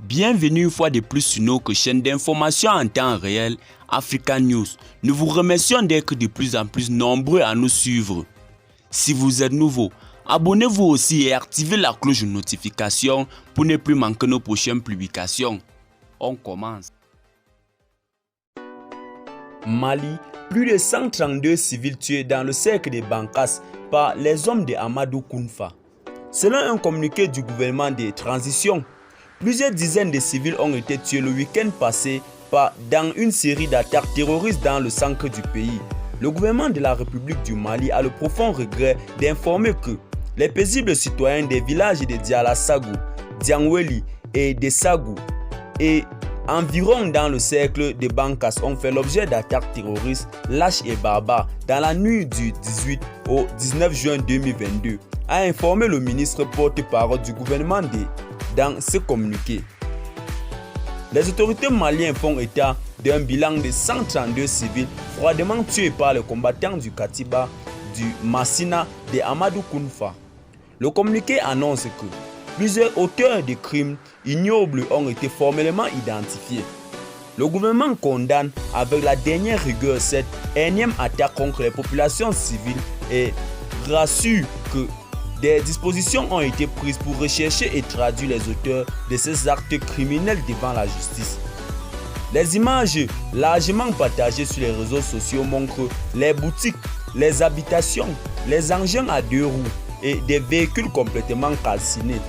Bienvenue une fois de plus sur notre chaîne d'information en temps réel Africa News. Nous vous remercions d'être de plus en plus nombreux à nous suivre. Si vous êtes nouveau, abonnez-vous aussi et activez la cloche de notification pour ne plus manquer nos prochaines publications. On commence. Mali, plus de 132 civils tués dans le cercle de Bankas par les hommes de Amadou Kounfa. Selon un communiqué du gouvernement de transition, plusieurs dizaines de civils ont été tués le week-end passé dans une série d'attaques terroristes dans le centre du pays. Le gouvernement de la République du Mali a le profond regret d'informer que les paisibles citoyens des villages de Dialassagou, Dianweli et de Sagou et environ dans le cercle de Bankas ont fait l'objet d'attaques terroristes lâches et barbares dans la nuit du 18 au 19 juin 2022, a informé le ministre porte-parole du gouvernement dans ce communiqué. Les autorités maliennes font état d'un bilan de 132 civils froidement tués par les combattants du Katiba du Massina de Amadou Kounfa. Le communiqué annonce que plusieurs auteurs de crimes ignobles ont été formellement identifiés. Le gouvernement condamne avec la dernière rigueur cette énième attaque contre les populations civiles et rassure que des dispositions ont été prises pour rechercher et traduire les auteurs de ces actes criminels devant la justice. Les images largement partagées sur les réseaux sociaux montrent les boutiques, les habitations, les engins à deux roues et des véhicules complètement calcinés.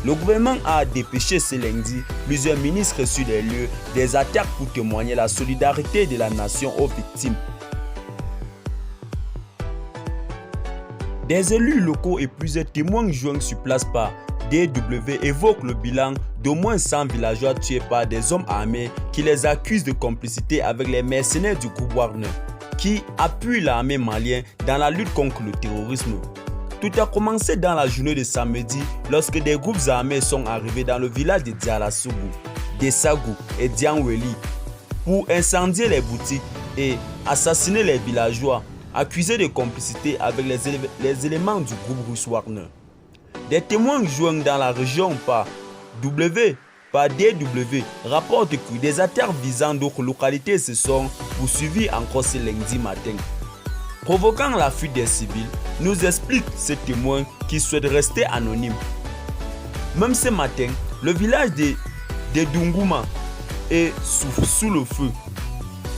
Le gouvernement a dépêché ce lundi plusieurs ministres sur les lieux des attaques pour témoigner la solidarité de la nation aux victimes. Des élus locaux et plusieurs témoins joints sur place par DW évoquent le bilan d'au moins 100 villageois tués par des hommes armés qui les accusent de complicité avec les mercenaires du groupe Wagner, qui appuient l'armée malienne dans la lutte contre le terrorisme. Tout a commencé dans la journée de samedi lorsque des groupes armés sont arrivés dans le village de Dialassogou, Dessagou et Dianweli pour incendier les boutiques et assassiner les villageois accusés de complicité avec les éléments du groupe russe Wagner. Des témoins joints dans la région par DW rapportent que des attaques visant d'autres localités se sont poursuivies encore ce lundi matin, provoquant la fuite des civils, nous explique ce témoin qui souhaite rester anonyme. Même ce matin, le village de Dungouma est sous le feu.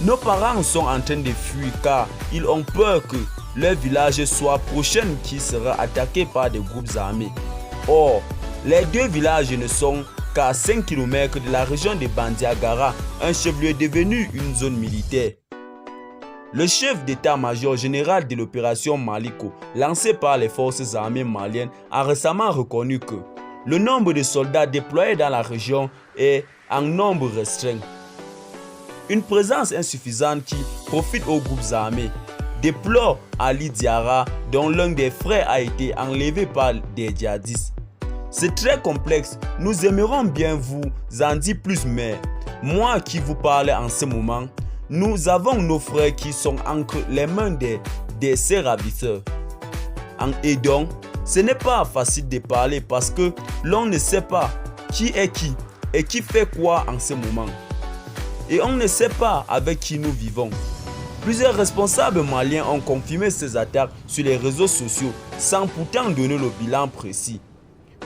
Nos parents sont en train de fuir car ils ont peur que leur village soit prochain qui sera attaqué par des groupes armés. Or, les deux villages ne sont qu'à 5 km de la région de Bandiagara, un chef-lieu devenu une zone militaire. Le chef d'état-major général de l'opération Maliko, lancée par les forces armées maliennes, a récemment reconnu que le nombre de soldats déployés dans la région est en nombre restreint. Une présence insuffisante qui profite aux groupes armés, déplore Ali Diara, dont l'un des frères a été enlevé par des djihadistes. C'est très complexe, nous aimerions bien vous en dire plus, mais moi qui vous parle en ce moment, nous avons nos frères qui sont entre les mains de ces ravisseurs. Et donc, ce n'est pas facile de parler parce que l'on ne sait pas qui est qui et qui fait quoi en ce moment. Et on ne sait pas avec qui nous vivons. Plusieurs responsables maliens ont confirmé ces attaques sur les réseaux sociaux sans pourtant donner le bilan précis.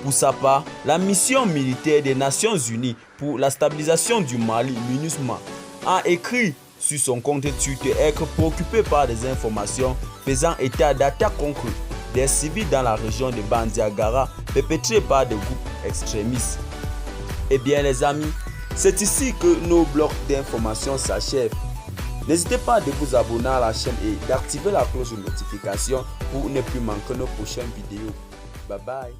Pour sa part, la mission militaire des Nations Unies pour la stabilisation du Mali, MINUSMA, a écrit sur son compte Twitter être préoccupé par des informations faisant état d'attaques contre des civils dans la région de Bandiagara perpétrées par des groupes extrémistes. Eh bien les amis, c'est ici que nos blocs d'informations s'achèvent. N'hésitez pas à vous abonner à la chaîne et d'activer la cloche de notification pour ne plus manquer nos prochaines vidéos. Bye bye.